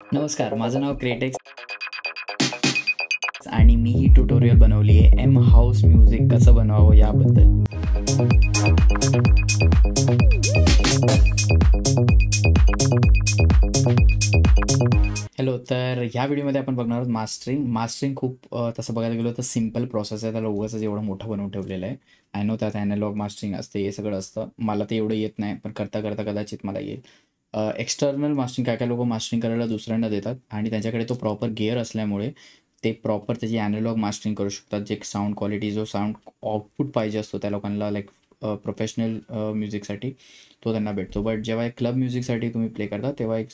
नमस्कार, माझं नाव क्रेटेक्स आणि मी ही ट्युटोरियल बनवली आहे एम हाऊस म्युझिक कसं बनवावं याबद्दल. हॅलो, तर ह्या व्हिडिओमध्ये आपण बघणार आहोत मास्टरिंग खूप तसं बघायला गेलो तर सिम्पल प्रोसेस आहे. त्याला उगाच एवढं मोठं बनवून ठेवलेलं आहे. आय नो त्यात ॲनालॉग मास्टरिंग असते, हे सगळं असतं. मला ते एवढं येत नाही, पण करता करता कदाचित मला येईल. एक्सटर्नल मास्टरिंग काय काय लोक मास्टरिंग करायला दुसऱ्यांना देतात आणि त्यांच्याकडे तो प्रॉपर गिअर असल्यामुळे ते प्रॉपर त्याची ॲनालॉग मास्टरिंग करू शकतात. जे साऊंड क्वालिटी, जो साऊंड आउटपुट पाहिजे असतो त्या लोकांना, लाईक प्रोफेशनल म्युझिकसाठी तो त्यांना भेटतो. बट जेव्हा एक क्लब म्युझिकसाठी तुम्ही प्ले करता तेव्हा एक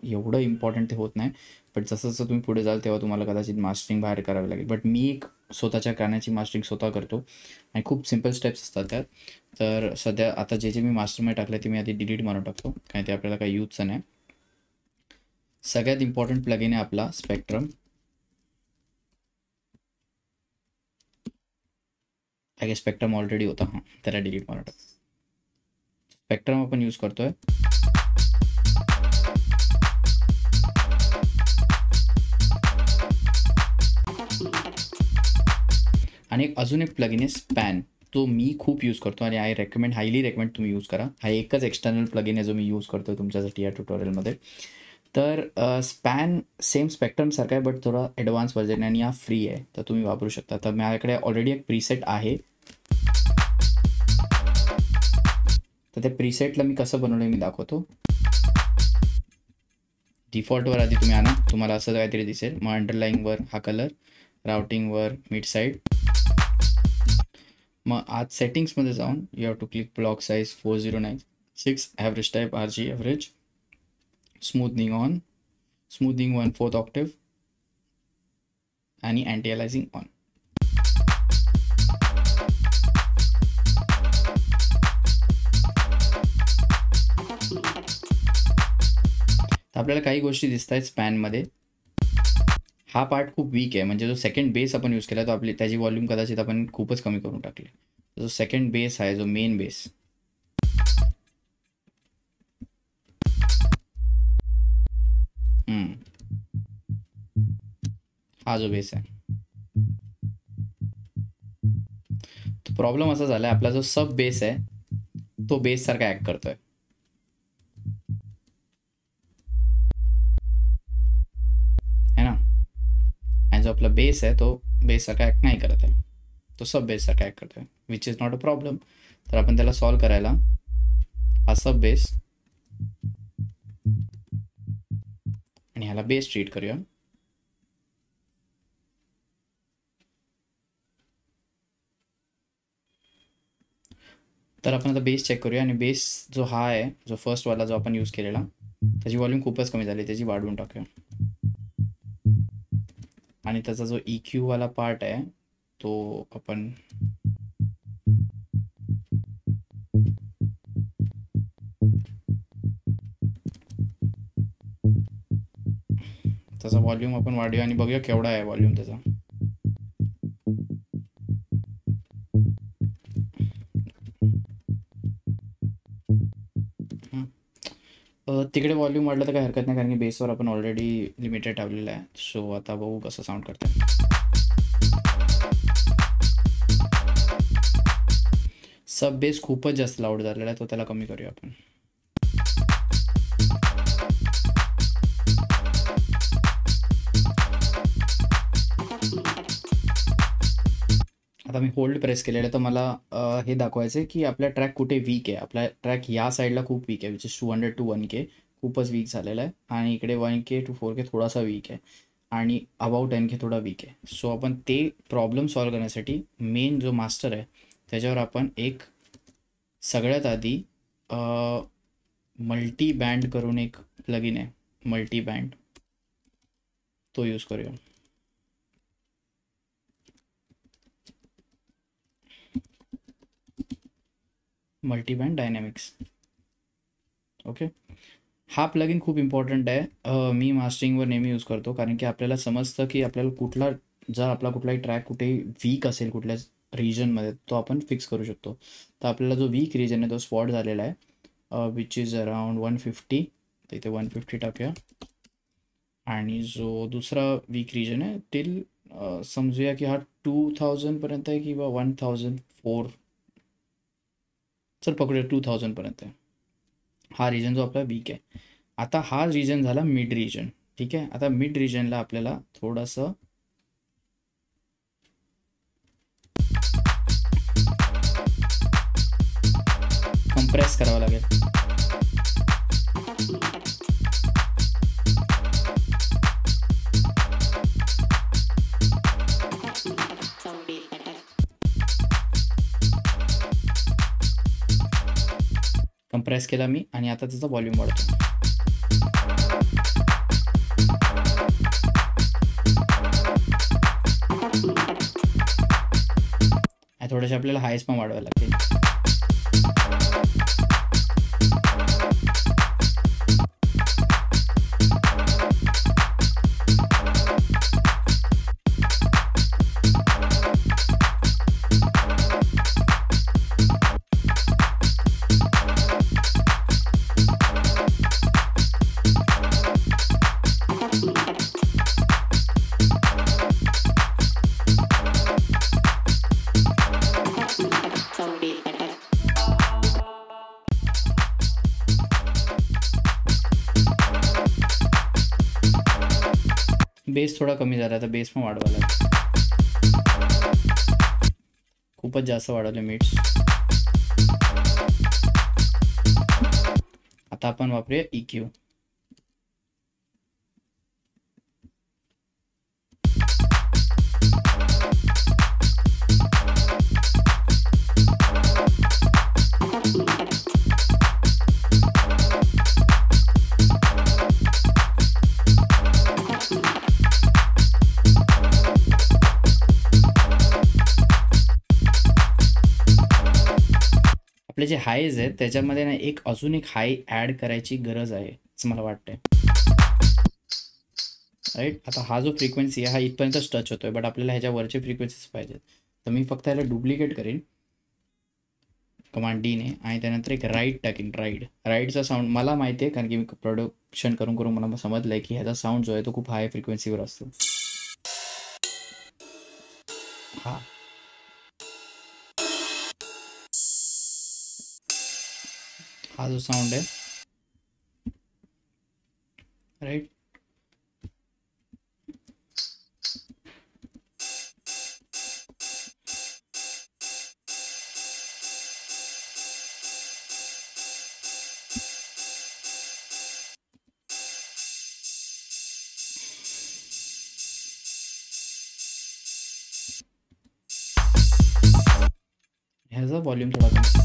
एवढं इम्पॉर्टंट ते होत नाही. बट जसं जसं तुम्ही पुढे जाल तेव्हा तुम्हाला कदाचित मास्टरिंग बाहेर करावी लागेल. बट मी एक स्वतःच्या गाण्याची मास्टरिंग स्वतः करतो आणि खूप सिम्पल स्टेप्स असतात त्यात. तर सध्या आता जे मी मास्टरमध्ये टाकलं ते मी आधी डिलीट मारून टाकतो, कारण ते आपल्याला काही यूजचं नाही. सगळ्यात इम्पॉर्टंट प्लगइन आहे आपला स्पेक्ट्रम. काय स्पेक्ट्रम ऑलरेडी होता, हां, त्याला डिलीट मारून टाकतो. स्पेक्ट्रम आपण यूज करतोय. आणि अजून एक प्लगइन आहे स्पॅन, तो मी खूप यूज करतो आणि हायली रेकमेंड तुम्ही यूज करा. हा एकच एक्सटर्नल प्लगइन आहे जो मी यूज करतो तुमच्यासाठी या ट्युटोरियलमध्ये. तर स्पॅन सेम स्पेक्ट्रमसारखा आहे, बट थोडा ॲडव्हान्स व्हर्जन आहे आणि हा फ्री आहे, तर तुम्ही वापरू शकता. तर माझ्याकडे ऑलरेडी एक प्रीसेट आहे. तर त्या प्रीसेटला मी कसं बनवलं मी दाखवतो. डिफॉल्टवर आधी तुम्ही आणा, तुम्हाला असं काहीतरी दिसेल. मग अंडरलाईनवर हा कलर, राउटिंगवर मिड साईड. मग आज सेटिंग्समध्ये जाऊन you have to click block size 4096, average type RG average, smoothening on, smoothening 1/4 octave आणि अँटी अलायझिंग ऑन. आपल्याला काही गोष्टी दिसत आहेत स्पॅनमध्ये. हा पार्ट खूप वीक आहे, म्हणजे जो सेकंड बेस आपण यूज केला तो त्याची व्हॉल्यूम कदाचित आपण खूपच कमी करून टाकली. जो सेकंड बेस आहे, जो मेन बेस, हा जो बेस आहे, तो प्रॉब्लेम असा झाला आहे, आपला जो सब बेस आहे तो बेस सारखा ॲक्ट करतोय है ना. आणि जो आपला बेस आहे तो बेस सारखा ॲक्ट नाही करत आहे, तो सब बेस सारखा ॲक्ट करतोय, which is not a problem. तर आपण त्याला सॉल्व्ह करायला हा सब बेस आणि ह्याला बेस ट्रीट करूया. तर आपण आता बेस चेक करूया आणि बेस जो हा आहे, जो फर्स्टवाला जो आपण यूज केलेला, त्याची व्हॉल्यूम खूपच कमी झाली, त्याची वाढवून टाकूया. आणि त्याचा जो EQ वाला पार्ट आहे तो आपण त्याचा व्हॉल्यूम आपण वाढूया आणि बघूया केवढा आहे व्हॉल्यूम त्याचा. तिकडे व्हॉल्यूम वाढलं तर काही हरकत नाही, कारण की बेसवर आपण ऑलरेडी लिमिटेड ठेवलेलं आहे. सो आता बघू कसं साऊंड करतं. सब बेस खूपच जास्त लाऊड झालेला आहे, तो त्याला कमी करूया आपण. आता मी होल्ड प्रेस केलेलं आहे, तर मला हे दाखवायचं आहे की आपला ट्रॅक कुठे वीक आहे. आपला ट्रॅक या साईडला खूप वीक आहे, विच इज 200 to 1K, खूपच वीक झालेला आहे. आणि इकडे 1K to 4K थोडासा वीक आहे आणि अबाउट 10K थोडा वीक आहे. सो आपण ते प्रॉब्लेम सॉल्व्ह करण्यासाठी मेन जो मास्टर आहे त्याच्यावर आपण एक सगळ्यात आधी मल्टी बँड करून एक प्लगइन आहे, मल्टी बँड, तो यूज करूया. Multi band dynamics. ओके, हा प्लगइन खूप इम्पॉर्टंट आहे. मी मास्टरिंगवर नेहमी यूज करतो, कारण की आपल्याला समजतं की आपल्याला जर आपला कुठलाही ट्रॅक कुठेही वीक असेल कुठल्या रिजनमध्ये, तो आपण फिक्स करू शकतो. तर आपल्याला जो वीक रिजन आहे तो स्पॉट झालेला आहे, विच इज अराउंड 150. तर इथे 150 टाकूया. आणि जो दुसरा वीक रिजन आहे टिल समजूया की हा 2000 पर्यंत आहे किंवा 1004, चल पकडूया 2000 पर्यंत आहे. हा रिजन जो आपला वीक आहे. आता हा रिजन झाला मिड रिजन. ठीक आहे. आता मिड रिजनला आपल्याला थोडंसं कंप्रेस करावं लागेल. कंप्रेस केला मी आणि आता त्याचा व्हॉल्यूम वाढतो. थोडेसे आपल्याला हायस पण वाढवायला लागतील. बेस थोडा कमी झाला, तर बेस पण वाढवायला. खूपच जास्त वाढवले मिड्स. आता आपण वापरूया EQ. आपले जे हायज आहेत त्याच्यामध्ये ना अजून एक हाय ॲड करायची गरज आहे असं मला वाटतंय. राईट. आता हा जो फ्रिक्वेन्सी आहे हा इथपर्यंतच टच होतोय, बट आपल्याला ह्याच्यावरचे फ्रिक्वेन्सीज पाहिजेत. तर मी फक्त ह्याला डुप्लिकेट करीन कमांड डीने आणि त्यानंतर एक राईड टाकीन. राईडचा साऊंड मला माहिती आहे, कारण की मी प्रोडक्शन करून करून मला समजलं आहे की ह्याचा साऊंड जो आहे तो खूप हाय फ्रिक्वेन्सीवर असतो. हा जो साऊंड आहे राईट. ह्याचा व्हॉल्यूम थोडा कमी.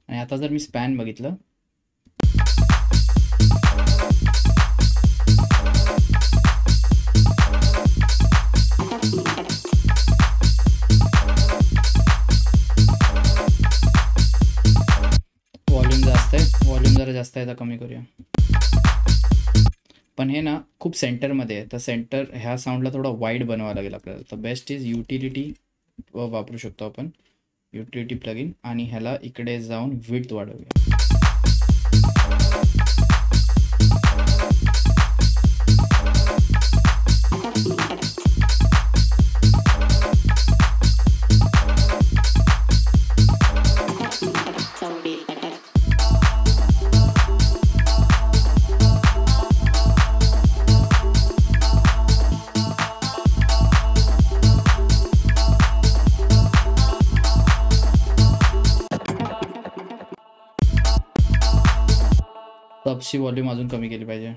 आणि आता जर मी स्पॅन बघितलं व्हॉल्यूम जास्त आहे. व्हॉल्यूम जरा जास्त आहे, तर कमी करूया. पण हे ना खूप सेंटरमध्ये आहे, तर सेंटर ह्या साऊंडला थोडा वाईड बनवावं लागेल आपल्याला. तर बेस्ट इज युटिलिटी वापरू शकतो आपण, युटिलिटी प्लगइन, आणि ह्याला इकडे जाऊन विड्थ वाढवूया. सबची व्हॉल्यूम अजून कमी केली पाहिजे.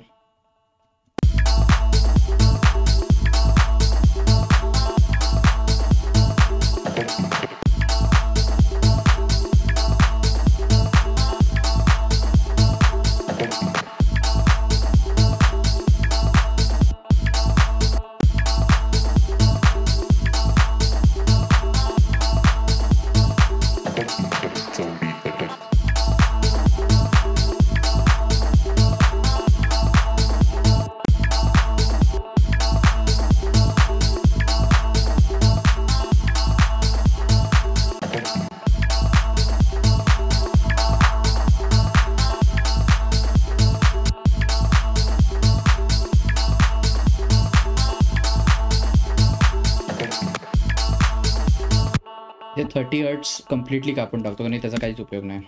30 हर्ट्स कम्प्लिटली कापून टाकतो कारण त्याचा काहीच उपयोग नाही.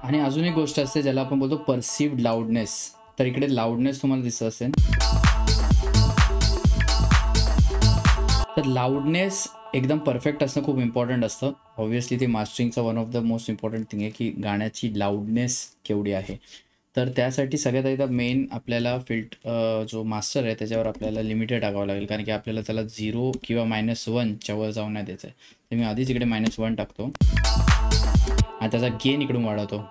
आणि अजून एक गोष्ट असते ज्याला आपण बोलतो परसिव्ड लाऊडनेस. तर इकडे लाऊडनेस तुम्हाला दिसत असेल. तर लाऊडनेस एकदम परफेक्ट असणं खूप इम्पॉर्टंट असतं. ऑब्व्हियसली ते मास्टरिंगचं one of the most important thing आहे की गाण्याची लाऊडनेस केवढी आहे. तर त्यासाठी सगळ्यात आधी मेन आपल्याला जो मास्टर आहे त्याच्यावर आपल्याला लिमिटेड टाकावं लागेल कारण की आपल्याला त्याला 0 किंवा -1च्या वर जाऊन नाही द्यायचं आहे. तर मी आधीच इकडे -1 टाकतो आणि त्याचा गेन इकडून वाढवतो.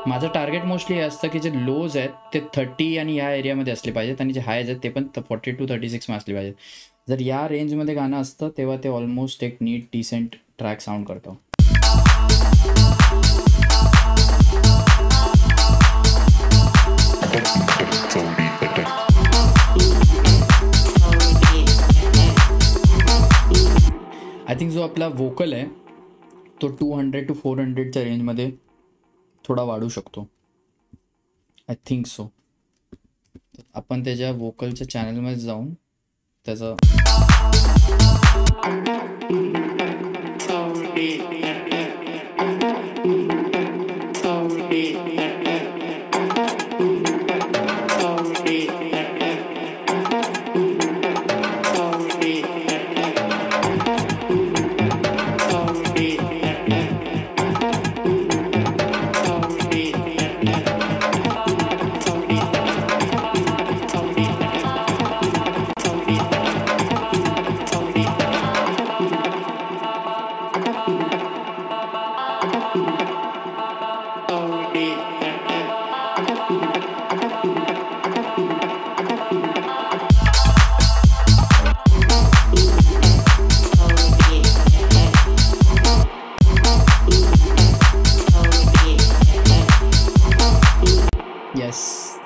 माझं टार्गेट मोस्टली हे असतं की जे लोज आहेत ते 30 आणि या एरियामध्ये असले पाहिजेत आणि जे हायज आहेत ते पण 40 to 36 असले पाहिजेत. जर या रेंजमध्ये गाणं असतं तेव्हा ते ऑलमोस्ट एक नीट डिसेंट ट्रॅक साऊंड करतो. आय थिंक जो आपला वोकल आहे तो 200 to 400च्या रेंजमध्ये थोडा वाढू शकतो. I think so. आपण त्याच्या वोकलच्या चॅनलमध्ये जाऊन त्याचं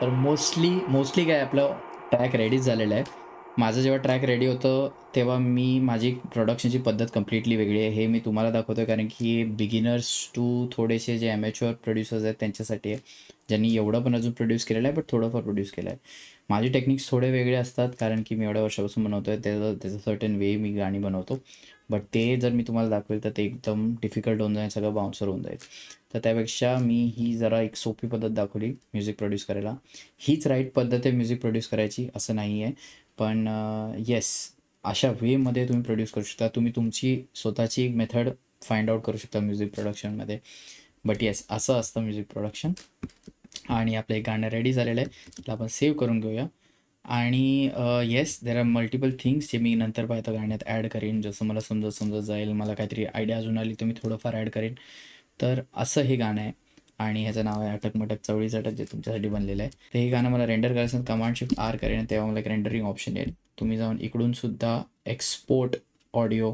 तर मोस्टली काय आपलं ट्रॅक रेडीच झालेलं आहे. माझं जेव्हा ट्रॅक रेडी होतं तेव्हा माझी प्रोडक्शनची पद्धत कम्प्लिटली वेगळी आहे. हे मी तुम्हाला दाखवतो कारण की बिगिनर्स टू थोडेसे जे ॲमेच्युअर प्रोड्युसर्स आहेत त्यांच्यासाठी आहे ज्यांनी एवढं पण अजून प्रोड्यूस केलेलं आहे बट थोडंफार प्रोड्यूस केलं आहे. माझे टेक्निक्स थोडे वेगळे असतात कारण की मी एवढ्या वर्षापासून बनवतो आहे. त्याचं सर्टन वे मी गाणी बनवतो बट ते जर मी तुम्हाला दाखवेल तर ते एकदम डिफिकल्ट होऊन जाईल, सगळं बाउन्सर होऊन जाईल. तर त्यापेक्षा मी ही जरा एक सोपी पद्धत दाखवली म्युझिक प्रोड्यूस करायला. हीच राईट पद्धत आहे म्युझिक प्रोड्यूस करायची असं नाही आहे पण येस अशा वेमध्ये तुम्ही प्रोड्यूस करू शकता. तुम्ही तुमची स्वतःची एक मेथड फाइंड आउट करू शकता म्युझिक प्रोडक्शनमध्ये. बट येस असं असतं म्युझिक प्रोडक्शन. आणि आपलं एक गाणं रेडी झालेलं आहे त्याला आपण सेव्ह करून घेऊया. आणि yes there are multiple things जे मी नंतर पाहता गाण्यात ॲड करेन. जसं मला समजत जाईल, मला काहीतरी आयडिया अजून आली तर मी थोडंफार ॲड करेन. तर असं हे गाणं आहे आणि ह्याचं नाव आहे अटक मटक चवळी चटक जे तुमच्यासाठी बनलेलं आहे. तर हे गाणं मला रेंडर करायचं Command-Shift-R करेन तेव्हा मला एक रेंडरिंग ऑप्शन येईल. तुम्ही जाऊन इकडून सुद्धा एक्सपोर्ट ऑडिओ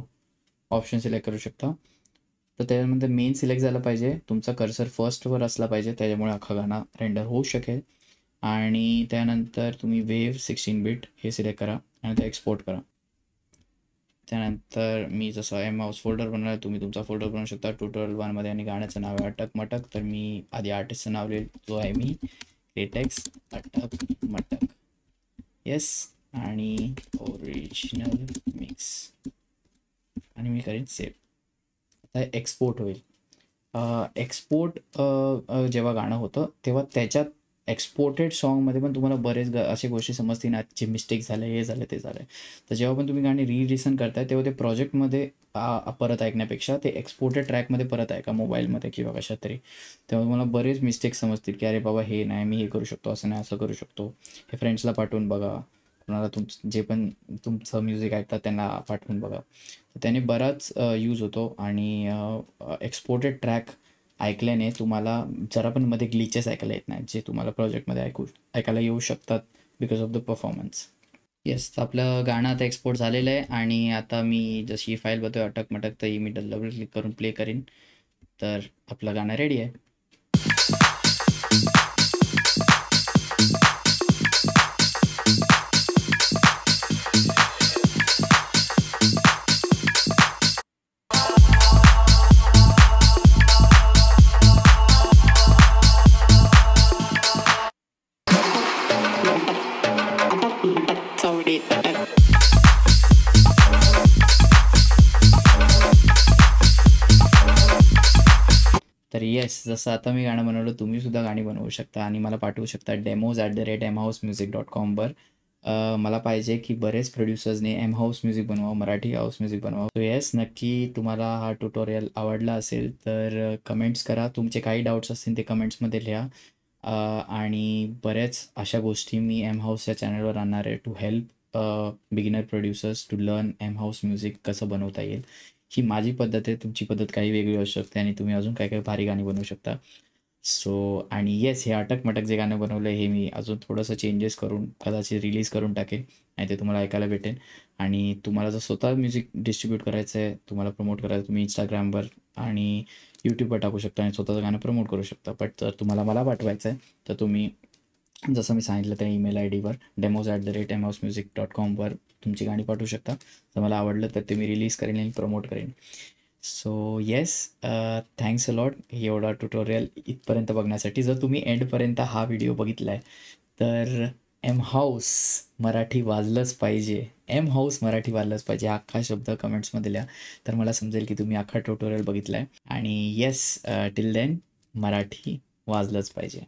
ऑप्शन सिलेक्ट करू शकता. तर त्याच्यामध्ये मेन सिलेक्ट झालं पाहिजे, तुमचा कर्सर फर्स्टवर असला पाहिजे त्याच्यामुळे अख्खा गाणं रेंडर होऊ शकेल. आणि त्यानंतर तुम्ही वेव्ह 16 बिट हे सिलेक्ट करा आणि ते एक्सपोर्ट करा. त्यानंतर मी जसं माऊस फोल्डर बनवला आहे तुम्ही तुमचा फोल्डर बनवू शकता ट्युटोरियल 1मध्ये. आणि गाण्याचं नाव आहे अटक मटक. तर मी आधी आर्टिस्टचं नाव लिहिलं जो आहे मी लेटेक्स अटक मटक. येस आणि ओरिजिनल मिक्स आणि मी करेन सेव्ह. आता एक्सपोर्ट होईल. एक्सपोर्ट जेव्हा गाणं होतं तेव्हा त्याच्यात एक्सपोर्टेड सॉन्गमध्ये पण तुम्हाला बरेच अशा गोष्टी समजतील ना, जे मिस्टेक झाले, हे झालं ते झालं. तर जेव्हा पण तुम्ही गाणी लिसन करताय तेव्हा ते प्रोजेक्टमध्ये परत ऐकण्यापेक्षा ते एक्सपोर्टेड ट्रॅकमध्ये परत ऐका मोबाईलमध्ये किंवा कशात तरी. तेव्हा तुम्हाला बरेच मिस्टेक समजतील की अरे बाबा हे नाही, मी हे करू शकतो, असं नाही असं करू शकतो. हे फ्रेंड्सला पाठवून बघा, कोणाला जे पण तुमचं म्युझिक ऐकतात त्यांना पाठवून बघा. तर त्याने बराच यूज होतो. आणि एक्सपोर्टेड ट्रॅक ऐकल्याने तुम्हाला जरा पण मध्ये ग्लिचेस ऐकायला येत नाहीत जे तुम्हाला प्रोजेक्टमध्ये ऐकायला येऊ शकतात because of the performance. Yes, तर आपलं गाणं आता एक्सपोर्ट झालेलं आहे आणि आता मी जशी फाईल बघतोय अटक मटक तर ही मी डबल क्लिक करून प्ले करीन. तर आपलं गाणं रेडी आहे. तर येस, जसं आता मी गाणं बनवलं, तुम्ही सुद्धा गाणी बनवू शकता आणि मला पाठवू शकता demos@mhousemusic.com वर. मला पाहिजे की बरेच प्रोड्युसर्सने एम हाऊस म्युझिक बनवा, मराठी हाऊस म्युझिक बनवा. सो येस, नक्की तुम्हाला हा ट्युटोरियल आवडला असेल तर कमेंट्स करा. तुमचे काही डाऊट्स असतील ते कमेंट्समध्ये लिहा. आणि बऱ्याच अशा गोष्टी मी एम हाऊस या चॅनलवर आणणार आहे to help beginner producers to learn um house music कसं बनवता येईल. ही माझी पद्धत आहे, तुमची पद्धत काही वेगळी असू शकते आणि तुम्ही अजून काही काही भारी गाणी बनवू शकता. सो आणि येस, हे अटक-मटक जे गाणं बनवलं आहे हे मी अजून थोडंसं चेंजेस करून कदाचित रिलीज करून टाकेन आणि ते तुम्हाला ऐकायला भेटेल. आणि तुम्हाला जर स्वतः म्युझिक डिस्ट्रीब्यूट करायचं आहे, तुम्हाला प्रमोट करायचं आहे, तुम्ही Instagramवर आणि YouTubeवर टाकू शकता आणि स्वतःचं गाणं प्रमोट करू शकता. बट जर तुम्हाला मला पाठवायचं आहे तर तुम्ही जसं मी सांगितलं त्या ईमेल आय डीवर demos@mhousemusic.com वर तुमची गाणी पाठवू शकता. जर मला आवडलं तर ते मी रिलीज करेन आणि प्रमोट करेन. So yes, thanks a lot एवढा ट्युटोरियल इथपर्यंत बघण्यासाठी. जर तुम्ही एंडपर्यंत हा व्हिडिओ बघितला आहे तर एम हाऊस मराठी वाजलंच पाहिजे. एम हाऊस मराठी वाजलंच पाहिजे हा अख्खा शब्द कमेंट्समध्ये लिहा. तर मला समजेल की तुम्ही अख्खा ट्युटोरियल बघितला आहे. आणि येस, टिल देन मराठी वाजलंच पाहिजे.